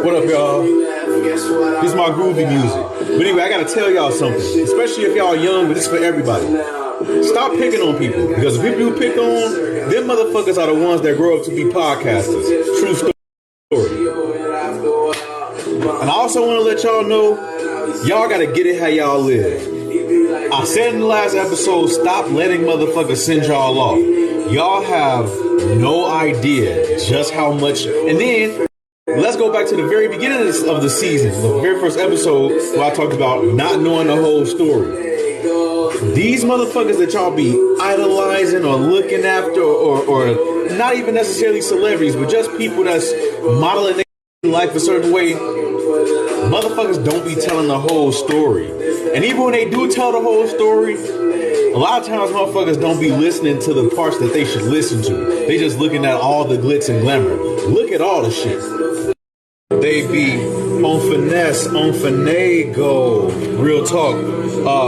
What up, y'all? This is my groovy music. But anyway, I gotta tell y'all something, especially if y'all young, but this is for everybody. Stop picking on people, because the people you pick on, them motherfuckers are the ones that grow up to be podcasters. True story. And I also want to let y'all know, y'all gotta get it how y'all live. I said in the last episode, stop letting motherfuckers send y'all off. Y'all have no idea just how much. And then let's go back to the very beginning of the season, the very first episode where I talked about not knowing the whole story. These motherfuckers that y'all be idolizing or looking after, or not even necessarily celebrities, but just people that's modeling their life a certain way, motherfuckers don't be telling the whole story. And even when they do tell the whole story, a lot of times motherfuckers don't be listening to the parts that they should listen to. They just looking at all the glitz and glamour. Look at all the shit. They be on finesse, on finagle. Real talk.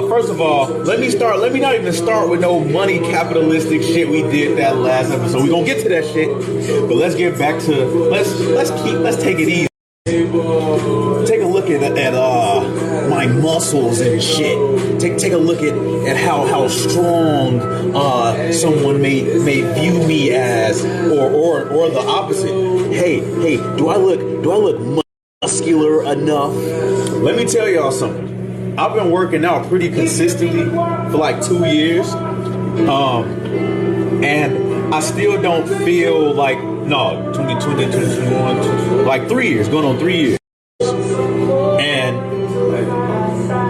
First of all, let me not even start with no money capitalistic shit we did that last episode. We gonna get to that shit, but let's get back to let's take it easy. Take a look at my muscles and shit. Take a look at how strong someone may view me as, or the opposite. Hey, do I look muscular enough? Let me tell y'all something. I've been working out pretty consistently for like 2 years, and I still don't feel like 2020, 2021, like 3 years, going on 3 years. And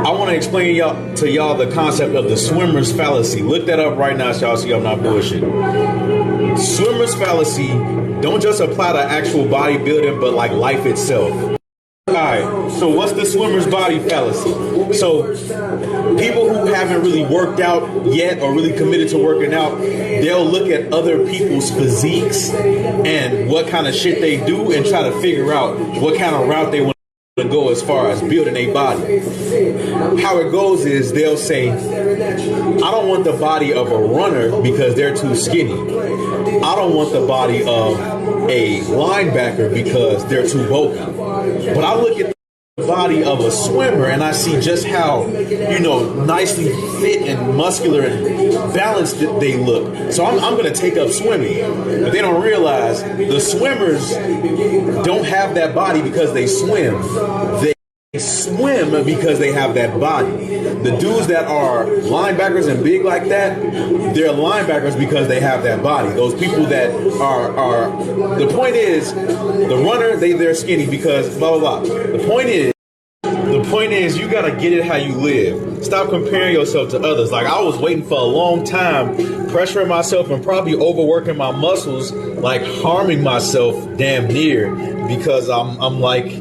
I want to explain to y'all the concept of the swimmer's fallacy. Look that up right now so y'all see I'm not bullshitting. Swimmer's fallacy don't just apply to actual bodybuilding, but like life itself. Alright, so what's the swimmer's body fallacy? So people who haven't really worked out yet or really committed to working out, they'll look at other people's physiques and what kind of shit they do and try to figure out what kind of route they want to go as far as building a body. How it goes is they'll say, I don't want the body of a runner because they're too skinny. I don't want the body of a linebacker because they're too bulky. But I look at the body of a swimmer and I see just how, nicely fit and muscular and balanced they look. So I'm going to take up swimming. But they don't realize the swimmers don't have that body because they swim. They swim because they have that body. The dudes that are linebackers and big like that, they're linebackers because they have that body. Those people that are the point is, the runner, they're skinny because blah blah blah. The point is you gotta get it how you live. Stop comparing yourself to others. Like, I was waiting for a long time, pressuring myself and probably overworking my muscles, like harming myself damn near, because I'm like,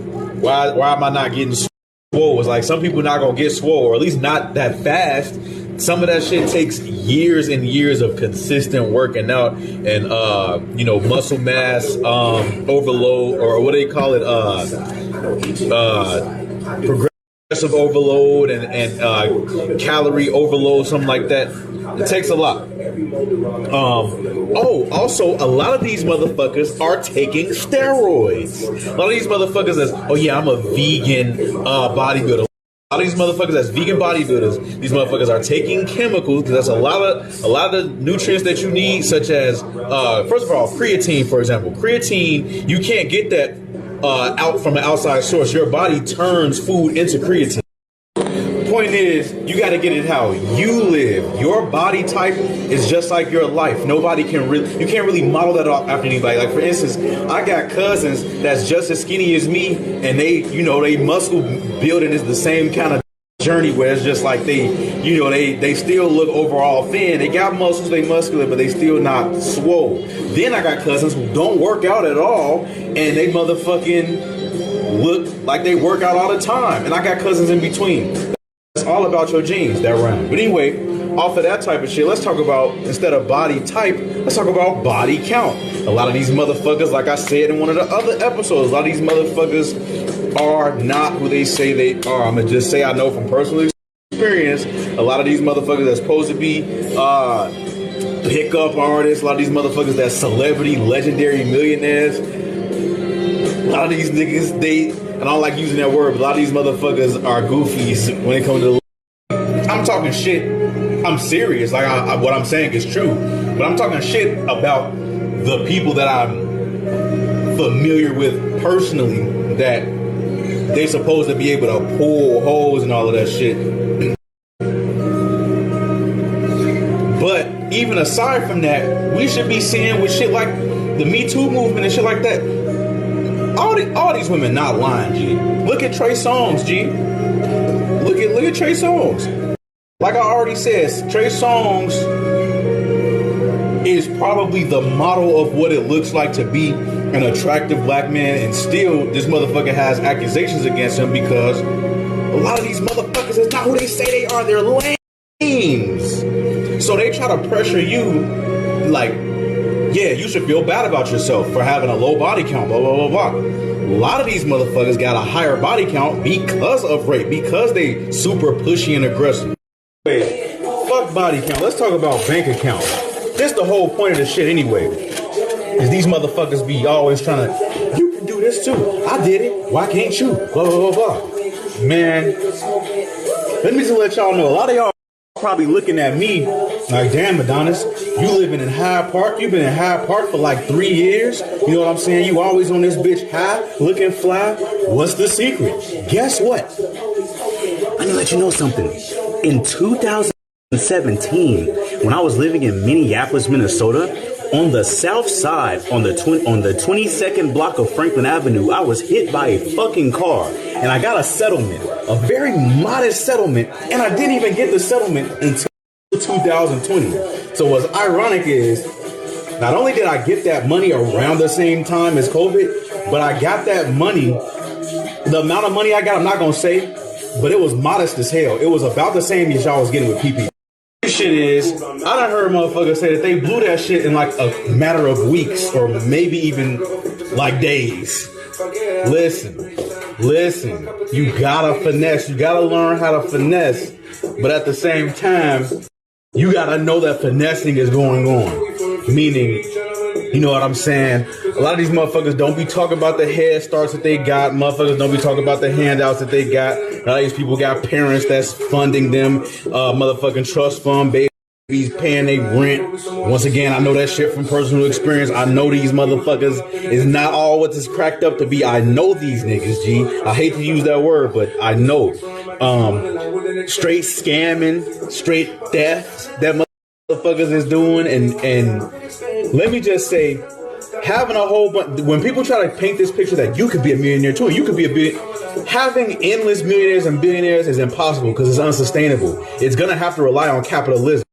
why am I not getting swole? It's like some people not gonna get swole, or at least not that fast. Some of that shit takes years and years of consistent working out and muscle mass overload, or what do they call it? Progressive overload and calorie overload, something like that. It takes a lot. Also, a lot of these motherfuckers are taking steroids. A lot of these motherfuckers is, I'm a vegan bodybuilder. A lot of these motherfuckers that's vegan bodybuilders, these motherfuckers are taking chemicals, because that's a lot of the nutrients that you need, such as first of all, creatine, for example. Creatine, you can't get that out from an outside source. Your body turns food into creatine. Point is, you got to get it how you live. Your body type is just like your life. You can't really model that off after anybody. Like, for instance, I got cousins that's just as skinny as me, and they muscle building is the same kind of journey where it's just like they still look overall thin. They got muscles, they muscular, but they still not swole. Then I got cousins who don't work out at all, and they motherfucking look like they work out all the time. And I got cousins in between. It's all about your genes, that round. But anyway, off of that type of shit, let's talk about, instead of body type, let's talk about body count. A lot of these motherfuckers, like I said in one of the other episodes, a lot of these motherfuckers are not who they say they are. I'm going to just say I know from personal experience, a lot of these motherfuckers that's supposed to be pickup artists, a lot of these motherfuckers that's celebrity, legendary millionaires, A lot of these niggas, and I don't like using that word, but a lot of these motherfuckers are goofies when it comes to I'm talking shit. I'm serious. Like, what I'm saying is true. But I'm talking shit about the people that I'm familiar with personally, that they supposed to be able to pull holes and all of that shit. But even aside from that, we should be seeing with shit like the Me Too movement and shit like that. All these women not lying, G. Look at Trey Songz, G. Look at Trey Songz. Like I already said, Trey Songz is probably the model of what it looks like to be an attractive black man, and still this motherfucker has accusations against him because a lot of these motherfuckers is not who they say they are. They're lames. So they try to pressure you like, yeah, you should feel bad about yourself for having a low body count, blah, blah, blah, blah. A lot of these motherfuckers got a higher body count because of rape, because they super pushy and aggressive. Wait, fuck body count. Let's talk about bank accounts. That's the whole point of this shit anyway. Is these motherfuckers be always trying to, you can do this too. I did it. Why can't you? Blah, blah, blah, blah. Man, let me just let y'all know. A lot of y'all probably looking at me like, damn, Adonis, you living in Hyde Park. You've been in Hyde Park for like 3 years. You know what I'm saying? You always on this bitch high, looking fly. What's the secret? Guess what? Let me let you know something. In 2017, when I was living in Minneapolis, Minnesota, on the south side, on the 22nd block of Franklin Avenue, I was hit by a fucking car, and I got a settlement, a very modest settlement, and I didn't even get the settlement until 2020. So what's ironic is, not only did I get that money around the same time as COVID, but I got that money, the amount of money I got, I'm not gonna say, but it was modest as hell. It was about the same as y'all was getting with PP. Shit is, I done heard motherfuckers say that they blew that shit in like a matter of weeks or maybe even like days. Listen, you gotta finesse, you gotta learn how to finesse, but at the same time, you gotta know that finessing is going on. Meaning, you know what I'm saying? A lot of these motherfuckers don't be talking about the head starts that they got. Motherfuckers don't be talking about the handouts that they got. A lot of these people got parents that's funding them. Motherfucking trust fund babies paying their rent. Once again, I know that shit from personal experience. I know these motherfuckers is not all what it's cracked up to be. I know these niggas, G. I hate to use that word, but I know. Straight scamming, straight theft that motherfuckers is doing, and let me just say, having a whole bunch, when people try to paint this picture that you could be a millionaire too, you could be a having endless millionaires and billionaires is impossible because it's unsustainable. It's gonna have to rely on capitalism.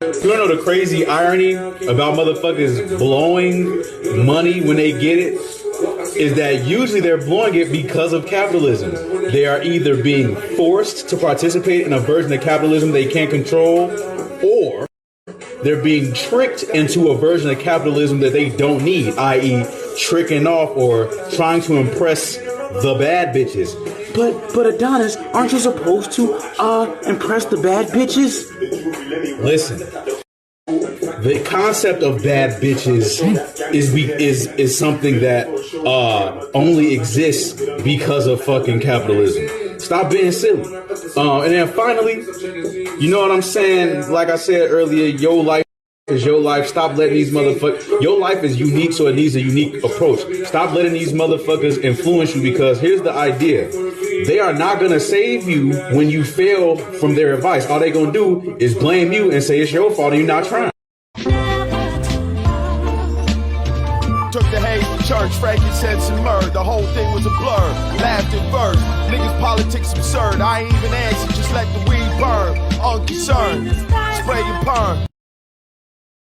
You wanna know the crazy irony about motherfuckers blowing money when they get it? Is that usually they're blowing it because of capitalism. They are either being forced to participate in a version of capitalism they can't control, or they're being tricked into a version of capitalism that they don't need, i.e. tricking off or trying to impress the bad bitches. But Adonis, aren't you supposed to impress the bad bitches? Listen, the concept of bad bitches is something that only exists because of fucking capitalism. Stop being silly. And then finally, you know what I'm saying? Like I said earlier, your life is your life. Stop letting these motherfuckers. Your life is unique, so it needs a unique approach. Stop letting these motherfuckers influence you, because here's the idea. They are not going to save you when you fail from their advice. All they going to do is blame you and say it's your fault and you're not trying. Took the haze to church, frankincense and myrrh. The whole thing was a blur. Laughed at first. Niggas politics absurd. I ain't even answer, just let the weed burn. Unconcerned. Spray your perm.